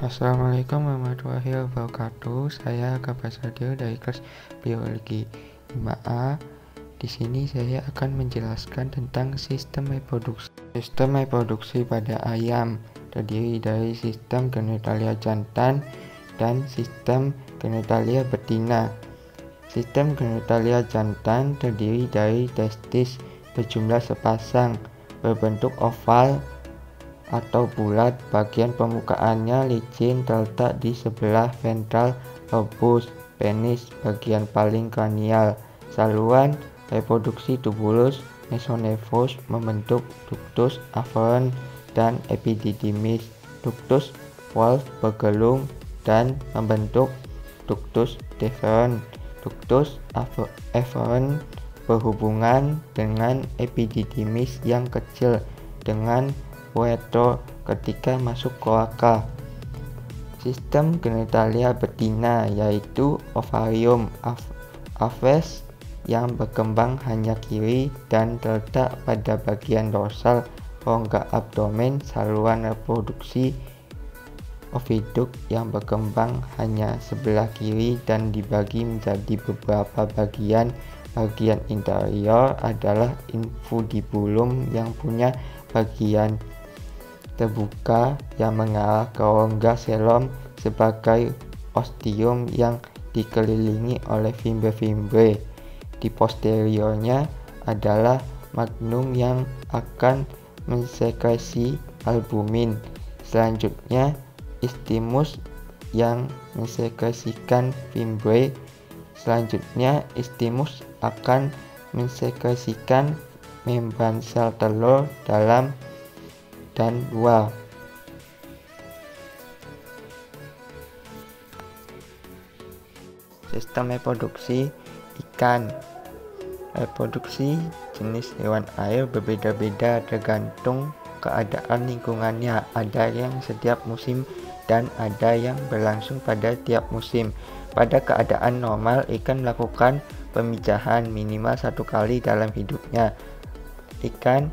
Assalamualaikum warahmatullahi wabarakatuh. Saya Kabar Sadio dari kelas Biologi 5A. Di sini saya akan menjelaskan tentang sistem reproduksi. Sistem reproduksi pada ayam terdiri dari sistem genitalia jantan dan sistem genitalia betina. Sistem genitalia jantan terdiri dari testis berjumlah sepasang, berbentuk oval atau bulat. Bagian permukaannya licin, terletak di sebelah ventral lobus penis, bagian paling kranial. Saluran reproduksi tubulus mesonephros membentuk ductus afferent dan epididymis. Ductus Wolff bergelung dan membentuk ductus deferens. Ductus efferent berhubungan dengan epididymis yang kecil dengan ureter ketika masuk kloaka. Sistem genitalia betina yaitu ovarium aves yang berkembang hanya kiri dan terletak pada bagian dorsal rongga abdomen. Saluran reproduksi oviduct yang berkembang hanya sebelah kiri dan dibagi menjadi beberapa bagian. Bagian interior adalah infundibulum yang punya bagian terbuka yang mengarah ke rongga coelom sebagai ostium yang dikelilingi oleh fiber-fiber. Di posteriornya adalah magnum yang akan mensekresi albumin. Selanjutnya istimus yang mensekresikan fibre. Selanjutnya istimus akan mensekresikan membran sel telur dalam dan luar. Sistem reproduksi ikan. Reproduksi jenis hewan air berbeda-beda tergantung keadaan lingkungannya. Ada yang setiap musim dan ada yang berlangsung pada tiap musim. Pada keadaan normal, ikan melakukan pemijahan minimal 1 kali dalam hidupnya. Ikan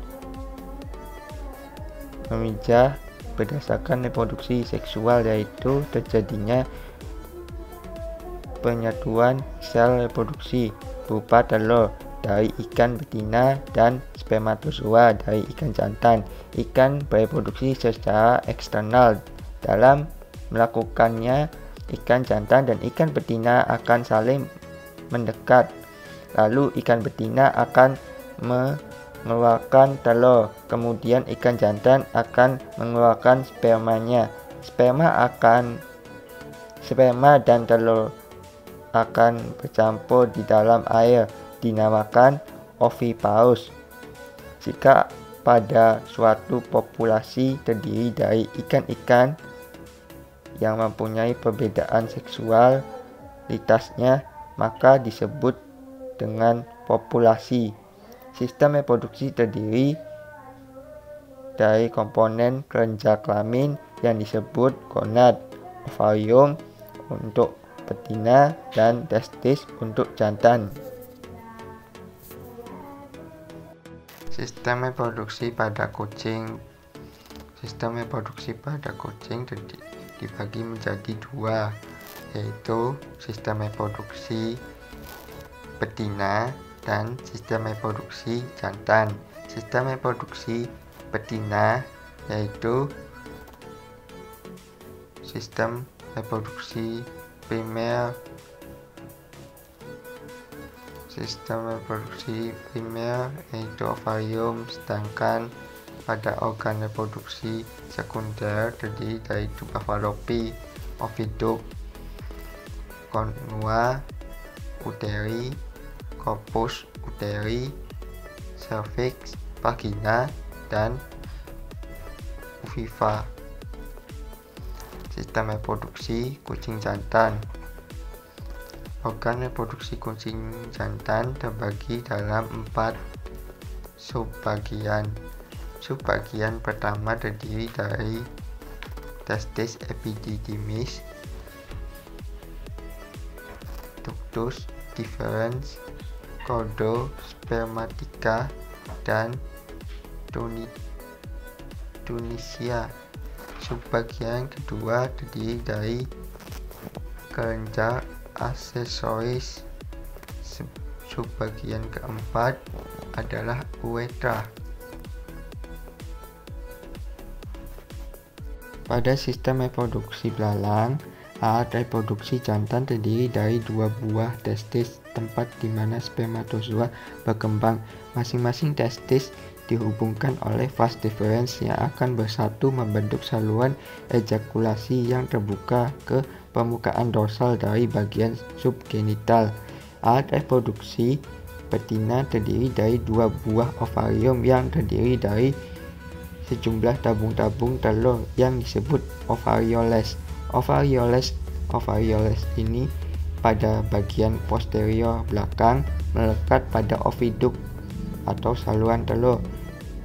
memijah berdasarkan reproduksi seksual, yaitu terjadinya penyatuan sel reproduksi berupa telur dari ikan betina dan spermatozoa dari ikan jantan. Ikan bereproduksi secara eksternal. Dalam melakukannya, ikan jantan dan ikan betina akan saling mendekat. Lalu ikan betina akan mengeluarkan telur, kemudian ikan jantan akan mengeluarkan spermanya. Sperma dan telur akan bercampur di dalam air, dinamakan oviparus. Jika pada suatu populasi terdiri dari ikan-ikan yang mempunyai perbedaan seksualitasnya, maka disebut dengan populasi. Sistem reproduksi terdiri dari komponen kelenjar kelamin yang disebut gonad, ovarium untuk betina dan testis untuk jantan. Sistem reproduksi pada kucing. Sistem reproduksi pada kucing dibagi menjadi 2, yaitu sistem reproduksi betina dan sistem reproduksi jantan. Sistem reproduksi betina yaitu sistem reproduksi primer. Sistem reproduksi primer yaitu ovarium, sedangkan pada organ reproduksi sekunder terdiri dari tuba fallopi, oviduct, conua uteri, corpus uteri, cervix, vagina, dan uviva. Sistem reproduksi kucing jantan. Organ reproduksi kucing jantan terbagi dalam 4 subbagian. Subbagian pertama terdiri dari testis epididymis, ductus deferens, chordo spermatica, dan tunisia. Subbagian kedua terdiri dari kelenjar aksesoris. Subbagian keempat adalah uretra. Pada sistem reproduksi belalang, alat reproduksi jantan terdiri dari 2 buah testis, tempat di mana spermatozoa berkembang. Masing-masing testis dihubungkan oleh vas deferens yang akan bersatu membentuk saluran ejakulasi yang terbuka ke permukaan dorsal dari bagian subgenital. Alat reproduksi betina terdiri dari 2 buah ovarium yang terdiri dari sejumlah tabung-tabung telur yang disebut ovarioles. Ovarioles ini pada bagian posterior belakang melekat pada oviduk atau saluran telur.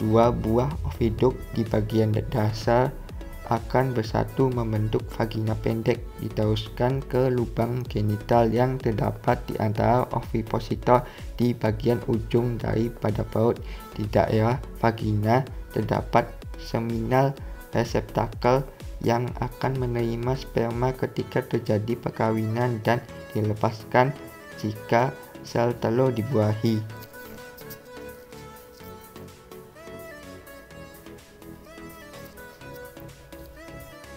2 buah oviduk di bagian dasar akan bersatu membentuk vagina pendek, diteruskan ke lubang genital yang terdapat di antara ovipositor di bagian ujung daripada perut. Di daerah vagina terdapat seminal reseptakel yang akan menerima sperma ketika terjadi perkawinan dan dilepaskan jika sel telur dibuahi.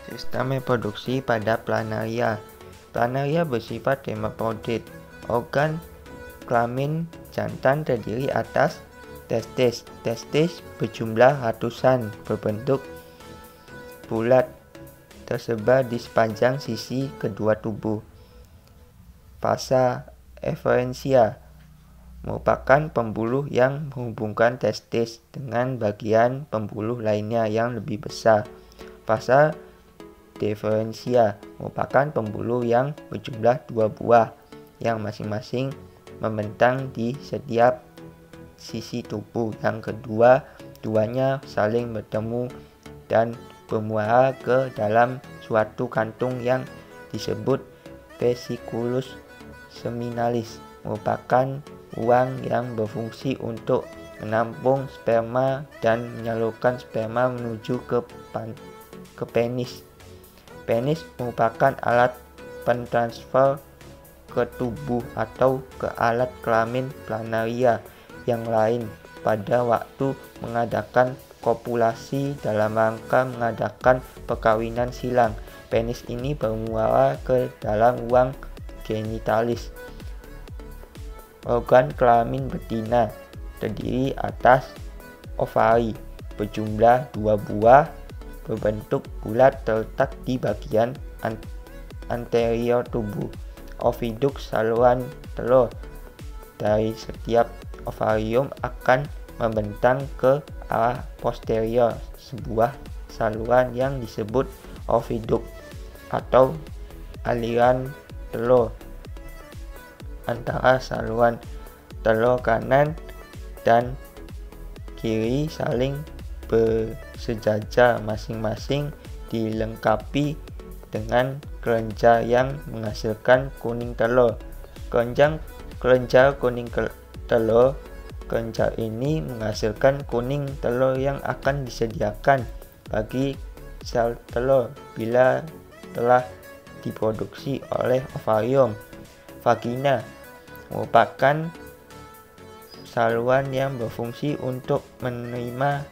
Sistem reproduksi pada planaria. Planaria bersifat hermafrodit. Organ kelamin jantan terdiri atas testis. Testis berjumlah ratusan, berbentuk bulat, tersebar di sepanjang sisi kedua tubuh. Vasa efferentia merupakan pembuluh yang menghubungkan testis dengan bagian pembuluh lainnya yang lebih besar. Vasa deferentia merupakan pembuluh yang berjumlah 2 buah yang masing-masing membentang di setiap sisi tubuh. Yang kedua-duanya saling bertemu dan bermuara ke dalam suatu kantung yang disebut vesiculus seminalis, merupakan ruang yang berfungsi untuk menampung sperma dan menyalurkan sperma menuju ke penis. Penis merupakan alat pentransfer ke tubuh atau ke alat kelamin planaria yang lain pada waktu mengadakan kopulasi dalam rangka mengadakan perkawinan silang. Penis ini bermuara ke dalam ruang genitalis. Organ kelamin betina terdiri atas ovari berjumlah 2 buah berbentuk bulat terletak di bagian anterior tubuh. Oviduk saluran telur dari setiap ovarium akan membentang ke arah posterior sebuah saluran yang disebut oviduk atau aliran telur. Antara saluran telur kanan dan kiri saling bersejajar, masing-masing dilengkapi dengan kelenjar yang menghasilkan kuning telur. Kelenjar kuning telur. Kelenjar ini menghasilkan kuning telur yang akan disediakan bagi sel telur bila telah diproduksi oleh ovarium. Vagina merupakan saluran yang berfungsi untuk menerima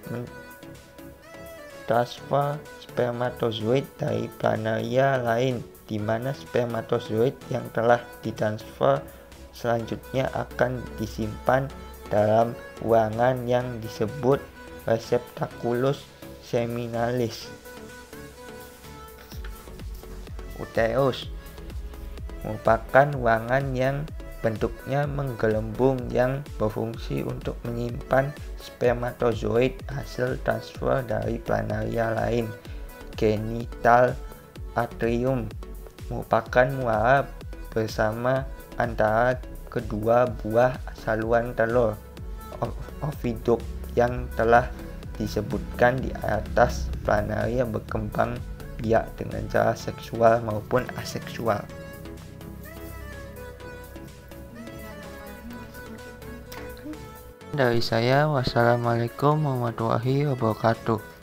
transfer spermatozoid dari planaria lain, di mana spermatozoid yang telah ditransfer selanjutnya akan disimpan dalam ruangan yang disebut reseptaculus seminalis. Uterus merupakan ruangan yang bentuknya menggelembung yang berfungsi untuk menyimpan spermatozoid hasil transfer dari planaria lain. Genital atrium merupakan muara bersama antara kedua buah saluran telur oviduk yang telah disebutkan di atas. Planaria berkembang biak dengan cara seksual maupun aseksual. Dari saya, wassalamualaikum warahmatullahi wabarakatuh.